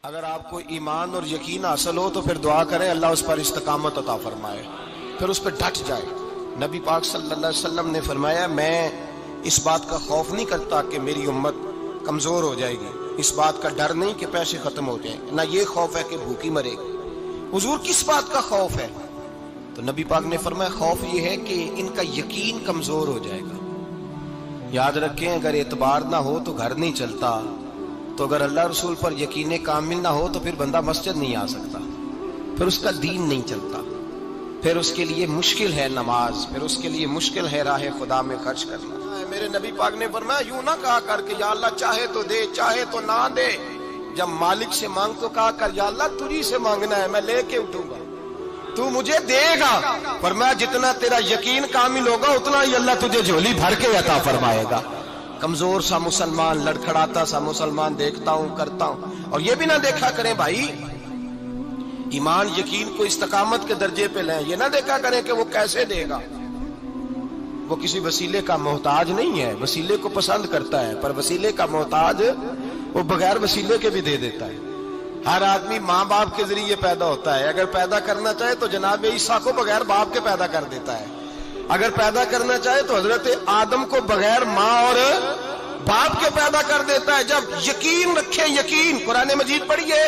اگر آپ کو ایمان اور یقین حاصل ہو تو پھر دعا کریں اللہ اس پر استقامت عطا فرمائے، پھر اس پہ ڈٹ جائے۔ نبی پاک صلی اللہ علیہ وسلم نے فرمایا میں اس بات کا خوف نہیں کرتا کہ میری امت کمزور ہو جائے گی، اس بات کا ڈر نہیں کہ پیسے ختم ہو جائیں، نہ یہ خوف ہے کہ بھوکی مرے گی۔ حضور کس بات کا خوف ہے؟ تو نبی پاک نے فرمایا خوف یہ ہے کہ ان کا یقین کمزور ہو جائے گا۔ یاد رکھیں اگر اعتبار نہ ہو تو گھر نہیں چلتا، تو اگر اللہ رسول پر یقین کامل نہ ہو تو پھر بندہ مسجد نہیں آ سکتا، پھر اس کا دین نہیں چلتا، پھر اس کے لیے مشکل ہے نماز، پھر اس کے لیے مشکل ہے راہ خدا میں خرچ کرنا۔ میرے نبی پاک نے فرمایا یوں نہ کہا کر کے یا اللہ چاہے تو دے چاہے تو نہ دے، جب مالک سے مانگ تو کہا کر یا اللہ تجھی سے مانگنا ہے، میں لے کے اٹھوں گا، تو مجھے دے گا۔ فرمایا جتنا تیرا یقین کامل ہوگا اتنا ہی اللہ تجھے جھولی بھر کے عطا فرمائے گا۔ کمزور سا مسلمان، لڑکھڑاتا سا مسلمان دیکھتا ہوں کرتا ہوں، اور یہ بھی نہ دیکھا کریں بھائی ایمان یقین کو استقامت کے درجے پہ لیں، یہ نہ دیکھا کریں کہ وہ کیسے دے گا، وہ کسی وسیلے کا محتاج نہیں ہے، وسیلے کو پسند کرتا ہے، پر وسیلے کا محتاج وہ بغیر وسیلے کے بھی دے دیتا ہے۔ ہر آدمی ماں باپ کے ذریعے پیدا ہوتا ہے، اگر پیدا کرنا چاہے تو جناب عیسیٰ کو بغیر باپ کے پیدا کر دیتا ہے، اگر پیدا کرنا چاہے تو حضرت آدم کو بغیر ماں اور باپ کے پیدا کر دیتا ہے۔ جب یقین رکھیں، یقین قرآن مجید پڑھیے،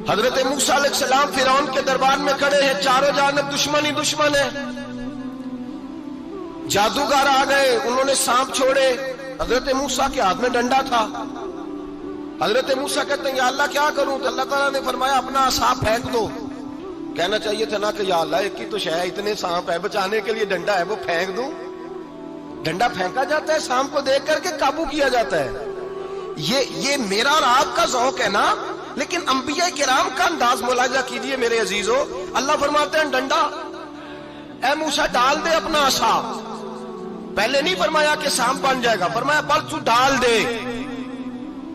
حضرت موسیٰ علیہ السلام فرعون کے دربار میں کھڑے ہیں، چاروں جانب دشمن ہی دشمن ہے، جادوگر آ گئے، انہوں نے سانپ چھوڑے، حضرت موسیٰ کے ہاتھ میں ڈنڈا تھا، حضرت موسیٰ کہتے ہیں یا اللہ کیا کروں؟ تو اللہ تعالیٰ نے فرمایا اپنا عصا پھینک دو۔ کہنا چاہیے تھا نا کہ یا اللہ ایک ہی تو شے ہے، اتنے سانپ ہے، بچانے کے لیے ڈنڈا ہے وہ پھینک دوں؟ ڈنڈا پھینکا جاتا ہے، سانپ کو دیکھ کر کے قابو کیا جاتا ہے۔ یہ میرا اور آپ کا ذوق ہے نا، لیکن انبیاء کرام کا انداز ملاحظہ کیجئے میرے عزیزو۔ اللہ فرماتے ہیں ڈنڈا اے موسیٰ ڈال دے اپنا عصا، پہلے نہیں فرمایا کہ سانپ بن جائے گا، فرمایا بل تو ڈال دے۔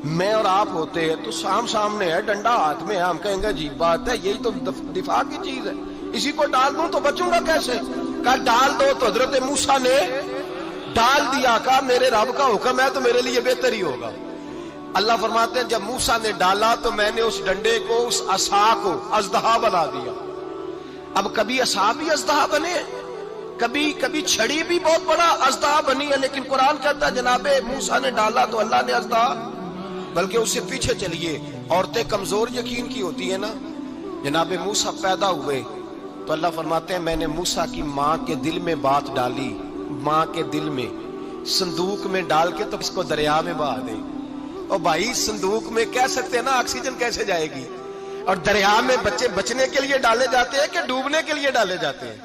میں اور آپ ہوتے ہیں تو سام سامنے ہے، ڈنڈا ہاتھ میں ہے، ہم کہیں گے عجیب بات ہے، یہی تو دفاع کی چیز ہے، اسی کو ڈال دوں تو بچوں گا کیسے؟ کہا ڈال دو، تو حضرت موسیٰ نے ڈال دیا، کہا میرے رب کا حکم ہے تو میرے لیے بہتر ہی ہوگا۔ اللہ فرماتے ہیں جب موسیٰ نے ڈالا تو میں نے اس ڈنڈے کو، اس عصا کو اژدہا بنا دیا۔ اب کبھی عصا بھی اژدہا بنے، کبھی چھڑی بھی بہت بڑا اژدہا بنی ہے، لیکن قرآن کہتا ہے جناب موسیٰ نے ڈالا تو اللہ نے اژدہا، بلکہ اس سے پیچھے چلیے، عورتیں کمزور یقین کی ہوتی ہیں نا، جناب موسیٰ پیدا ہوئے تو اللہ فرماتے ہیں میں نے موسیٰ کی ماں کے دل میں بات ڈالی، ماں کے دل میں صندوق میں ڈال کے تو اس کو دریا میں بہا دے۔ اور بھائی صندوق میں کہہ سکتے ہیں نا آکسیجن کیسے جائے گی، اور دریا میں بچے بچنے کے لیے ڈالے جاتے ہیں کہ ڈوبنے کے لیے ڈالے جاتے ہیں؟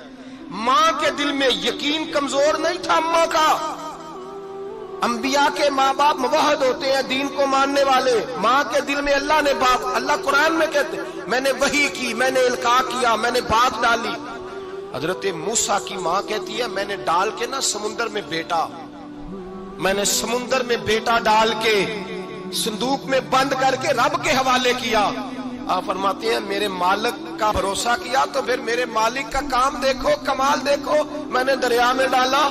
ماں کے دل میں یقین کمزور نہیں تھا اماں کا۔ انبیاء کے ماں باپ موحد ہوتے ہیں، دین کو ماننے والے، ماں کے دل میں اللہ نے بات، اللہ قرآن میں کہتے ہیں میں نے وحی کی، میں نے القاء کیا، میں نے بات ڈالی۔ حضرت موسیٰ کی ماں کہتی ہے میں نے ڈال کے نا سمندر میں بیٹا، میں نے سمندر میں بیٹا ڈال کے صندوق میں بند کر کے رب کے حوالے کیا۔ آپ فرماتے ہیں میرے مالک کا بھروسہ کیا تو پھر میرے مالک کا کام دیکھو، کمال دیکھو، میں نے دریا میں ڈالا،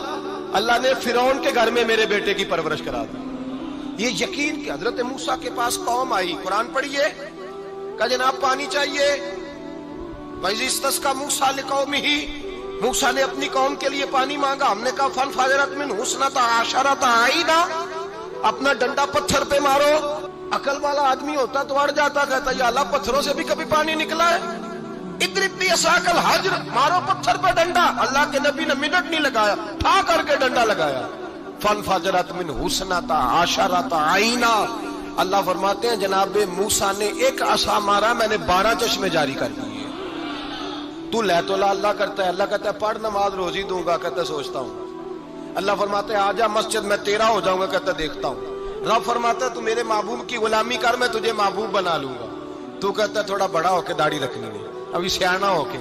اللہ نے فرعون کے گھر میں میرے بیٹے کی پرورش کرا دی۔ یہ یقین کہ حضرت موسیٰ کے پاس قوم آئی، قرآن پڑھیے، کہا جناب پانی چاہیے، وَإِذِ اسْتَسْقَىٰ مُوسَىٰ لِقَوْمِهِ، موسیٰ نے اپنی قوم کے لیے پانی مانگا، ہم نے کہا فَانْفَجَرَتْ مِنْهُ اثْنَتَا عَشَرَةَ عَيْنًا، اپنا ڈنڈا پتھر پہ مارو۔ عقل والا آدمی ہوتا تو اڑ جاتا، کہتا یا اللہ پتھروں سے بھی کبھی پانی نکلا ہے؟ اضرب بعصاک الحجر، مارو پتھر پہ ڈنڈا۔ اللہ کے نبی نے منٹ نہیں لگایا، ٹھا کر کے ڈنڈا لگایا، فانفجرت منہ اثنتا عشرۃ عینا۔ اللہ فرماتے ہیں جناب موسیٰ نے ایک عصا مارا، میں نے 12 چشمے جاری کر دیے۔ تو لے تو لا اللہ کرتا ہے، اللہ کہتا ہے پڑھ نماز روزی دوں گا، کہتا ہے سوچتا ہوں۔ اللہ فرماتے ہیں آجا مسجد میں تیرا ہو جاؤں گا، کہتا ہے دیکھتا ہوں۔ رب فرماتا ہے تو میرے محبوب کی غلامی کر، میں تجھے محبوب بنا لوں گا۔ تو کہتا ہے تھوڑا بڑا ہو کے داڑھی رکھنی ہے، ابھی سیانا ہو کے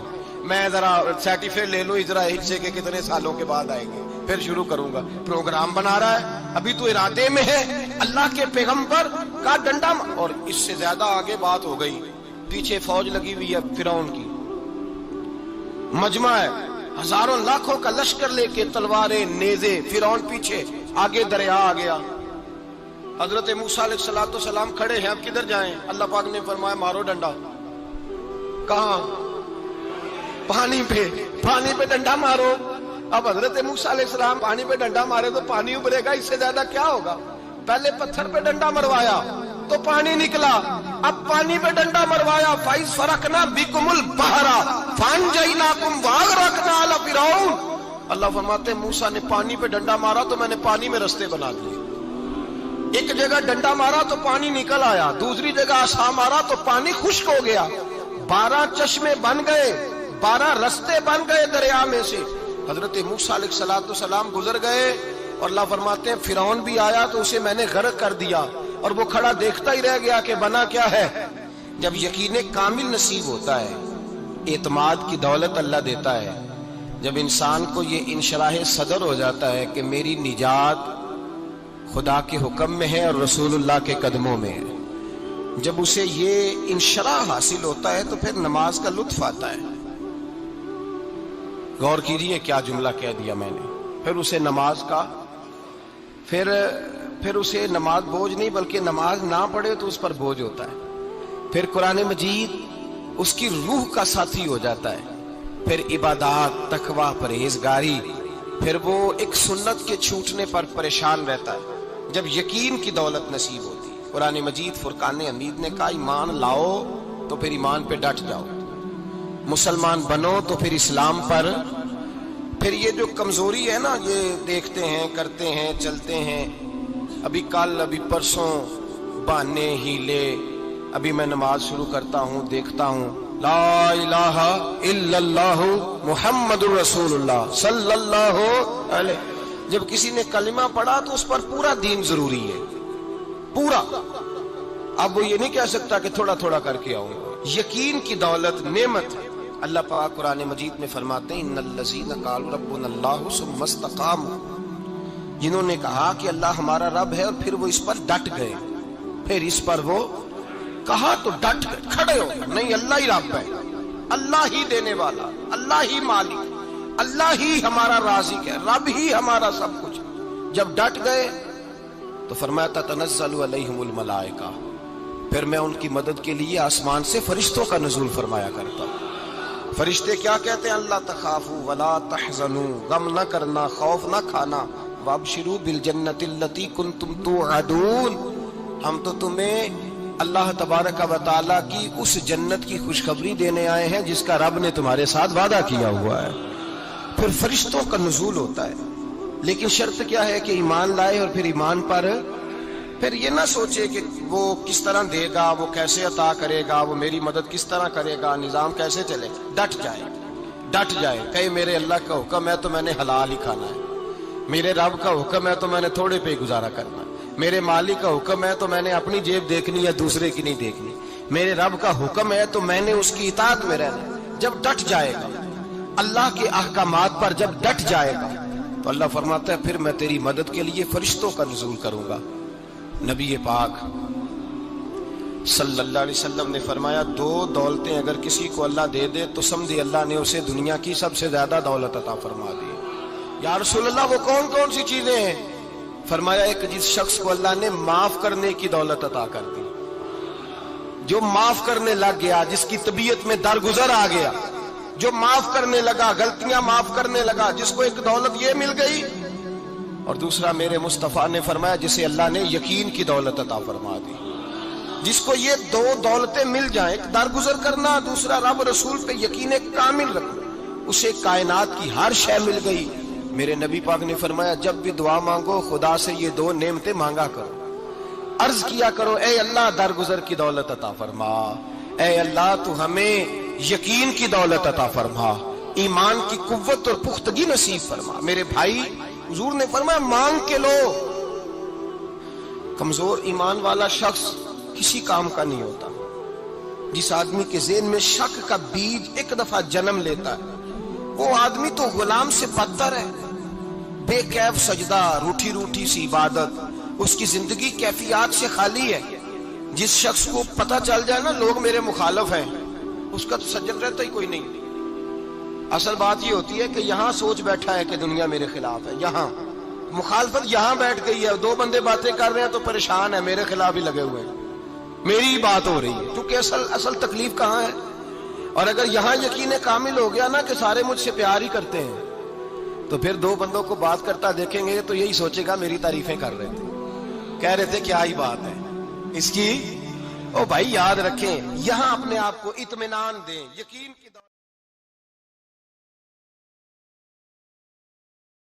میں ذرا سرٹیفکیٹ لے لوں اجرا حصے کے کتنے سالوں کے بعد آئیں گے، پھر شروع کروں گا۔ پروگرام بنا رہا ہے، ابھی تو ارادے میں ہے۔ اللہ کے پیغمبر کا ڈنڈا، اور اس سے زیادہ آگے بات ہو گئی، پیچھے فوج لگی ہوئی ہے فرعون کی، مجمع ہے، ہزاروں لاکھوں کا لشکر لے کے، تلواریں نیزے، فرعون پیچھے، آگے دریا آ گیا۔ حضرت موسیٰ علیہ السلام کھڑے ہیں، اب کدھر جائیں؟ اللہ پاک نے فرمایا مارو ڈنڈا۔ کہاں؟ پانی پہ ڈنڈا مارو۔ اب حضرت موسیٰ علیہ السلام پانی پہ ڈنڈا مارے تو پانی ابھرے گا، اس سے زیادہ کیا ہوگا؟ پہلے پتھر پہ ڈنڈا مروایا تو پانی نکلا، اب پانی پہ ڈنڈا مروایا، فَإِذْ فَرَقْنَا بِكُمُ الْبَحْرَ فَأَنْجَيْنَاكُمْ وَأَغْرَقْنَا آلَ فِرْعَوْنَ۔ اللہ فرماتے ہیں موسیٰ نے پانی پہ ڈنڈا مارا تو میں نے پانی میں رستے بنا دیے۔ ایک جگہ ڈنڈا مارا تو پانی نکل آیا، دوسری جگہ عصا مارا تو پانی خشک ہو گیا، 12 چشمے بن گئے، 12 رستے بن گئے دریا میں سے۔ حضرت موسیٰ علیہ السلام گزر گئے اور اللہ فرماتے ہیں فرعون بھی آیا تو اسے میں نے غرق کر دیا، اور وہ کھڑا دیکھتا ہی رہ گیا کہ بنا کیا ہے۔ جب یقین کامل نصیب ہوتا ہے، اعتماد کی دولت اللہ دیتا ہے، جب انسان کو یہ انشراح صدر ہو جاتا ہے کہ میری نجات خدا کے حکم میں ہے اور رسول اللہ کے قدموں میں ہے، جب اسے یہ انشراح حاصل ہوتا ہے تو پھر نماز کا لطف آتا ہے۔ غور کیجئے کیا جملہ کہہ دیا میں نے۔ پھر اسے نماز کا پھر اسے نماز بوجھ نہیں، بلکہ نماز نہ پڑھے تو اس پر بوجھ ہوتا ہے۔ پھر قرآن مجید اس کی روح کا ساتھی ہو جاتا ہے، پھر عبادات، تقوی، پرہیزگاری، پھر وہ ایک سنت کے چھوٹنے پر پریشان رہتا ہے جب یقین کی دولت نصیب ہوتی ہے۔ قرآن مجید فرقان حمید نے کہا ایمان لاؤ تو پھر ایمان پہ ڈٹ جاؤ، مسلمان بنو تو پھر اسلام پر۔ پھر یہ جو کمزوری ہے نا، یہ دیکھتے ہیں، کرتے ہیں، چلتے ہیں، ابھی کل، ابھی پرسوں، بہانے، ہیلے، ابھی میں نماز شروع کرتا ہوں، دیکھتا ہوں لا الہ الا اللہ محمد الرسول اللہ صلی اللہ علیہ۔ جب کسی نے کلمہ پڑھا تو اس پر پورا دین ضروری ہے، پورا۔ اب وہ یہ نہیں کہہ سکتا کہ تھوڑا تھوڑا کر کے آؤں گا۔ یقین کی دولت نعمت ہے۔ اللہ پاک قرآن مجید میں فرماتے ہیں ان الذین قالوا ربنا اللہ ثم استقاموا، جنہوں نے کہا کہ اللہ ہمارا رب ہے اور پھر وہ اس پر ڈٹ گئے، پھر اس پر وہ کہا تو ڈٹ گئے، کھڑے ہو گئے، نہیں اللہ ہی رب ہے، اللہ ہی دینے والا، اللہ ہی مالک، اللہ ہی ہمارا رازق ہے، رب ہی ہمارا سب کچھ۔ جب ڈٹ گئے تو فرمایا تتنزل علیہم الملائکہ، پھر میں ان کی مدد کے لیے آسمان سے فرشتوں کا نزول فرمایا کرتا ہوں۔ فرشتے کیا کہتے ہیں؟ اللہ تخافوا ولا تحزنوا، غم نہ کرنا، خوف نہ کھانا، وابشروا بالجنۃ التی کنتم توعدون، ہم تو تمہیں اللہ تبارک و تعالیٰ کی اس جنت کی خوشخبری دینے آئے ہیں جس کا رب نے تمہارے ساتھ وعدہ کیا ہوا ہے۔ پھر فرشتوں کا نزول ہوتا ہے، لیکن شرط کیا ہے کہ ایمان لائے، اور پھر ایمان پر پھر یہ نہ سوچے کہ وہ کس طرح دے گا، وہ کیسے عطا کرے گا، وہ میری مدد کس طرح کرے گا، نظام کیسے چلے۔ ڈٹ جائے، کہے میرے اللہ کا حکم ہے تو میں نے حلال ہی کھانا ہے، میرے رب کا حکم ہے تو میں نے تھوڑے پہ گزارا کرنا ہے، میرے مالک کا حکم ہے تو میں نے اپنی جیب دیکھنی یا دوسرے کی نہیں دیکھنی، میرے رب کا حکم ہے تو میں نے اس کی اطاعت میں رہنا۔ جب ڈٹ جائے گا اللہ کے احکامات پر، جب ڈٹ جائے گا تو اللہ فرماتا ہے پھر میں تیری مدد کے لیے فرشتوں کا نزول کروں گا۔ نبی پاک صلی اللہ علیہ وسلم نے فرمایا 2 دولتیں اگر کسی کو اللہ دے دے تو سمجھے اللہ نے اسے دنیا کی سب سے زیادہ دولت عطا فرما دی۔ یا رسول اللہ وہ کون کون سی چیزیں ہیں؟ فرمایا ایک جس شخص کو اللہ نے معاف کرنے کی دولت عطا کر دی، جو معاف کرنے لگ گیا، جس کی طبیعت میں درگزر آ گیا، جو معاف کرنے لگا، غلطیاں معاف کرنے لگا، جس کو ایک دولت یہ مل گئی۔ اور دوسرا میرے مصطفیٰ نے فرمایا جسے اللہ نے یقین کی دولت عطا فرما دی۔ جس کو یہ 2 دولتیں مل جائیں، ایک درگزر کرنا، دوسرا رب رسول پہ یقین کامل رکھنا، اسے کائنات کی ہر شے مل گئی۔ میرے نبی پاک نے فرمایا جب بھی دعا مانگو خدا سے یہ 2 نعمتیں مانگا کرو، عرض کیا کرو اے اللہ درگزر کی دولت عطا فرما، اے اللہ تو ہمیں یقین کی دولت عطا فرما، ایمان کی قوت اور پختگی نصیب فرما۔ میرے بھائی حضور نے فرمایا مانگ کے لو۔ کمزور ایمان والا شخص کسی کام کا نہیں ہوتا۔ جس آدمی کے ذہن میں شک کا بیج ایک دفعہ جنم لیتا ہے وہ آدمی تو غلام سے بدتر ہے۔ بے کیف سجدہ، روٹھی روٹھی سی عبادت، اس کی زندگی کیفیات سے خالی ہے۔ جس شخص کو پتہ چل جائے نا لوگ میرے مخالف ہیں، اس کا تو سجد رہتا ہی کوئی نہیں۔ اصل بات یہ ہوتی ہے کہ یہاں سوچ بیٹھا ہے کہ دنیا میرے خلاف ہے، یہاں مخالفت یہاں بیٹھ گئی ہے، دو بندے باتیں کر رہے ہیں تو پریشان ہے، میرے خلاف ہی لگے ہوئے ہیں، میری ہی بات ہو رہی ہے، کیونکہ اصل تکلیف کہاں ہے؟ اور اگر یہاں یقین کامل ہو گیا نا کہ سارے مجھ سے پیار ہی کرتے ہیں، تو پھر دو بندوں کو بات کرتا دیکھیں گے تو یہی سوچے گا میری تعریفیں کر رہے تھے، کہہ رہے تھے کیا ہی بات ہے اس کی۔ او بھائی یاد رکھیں، یہاں اپنے آپ کو اطمینان دیں، یقین کی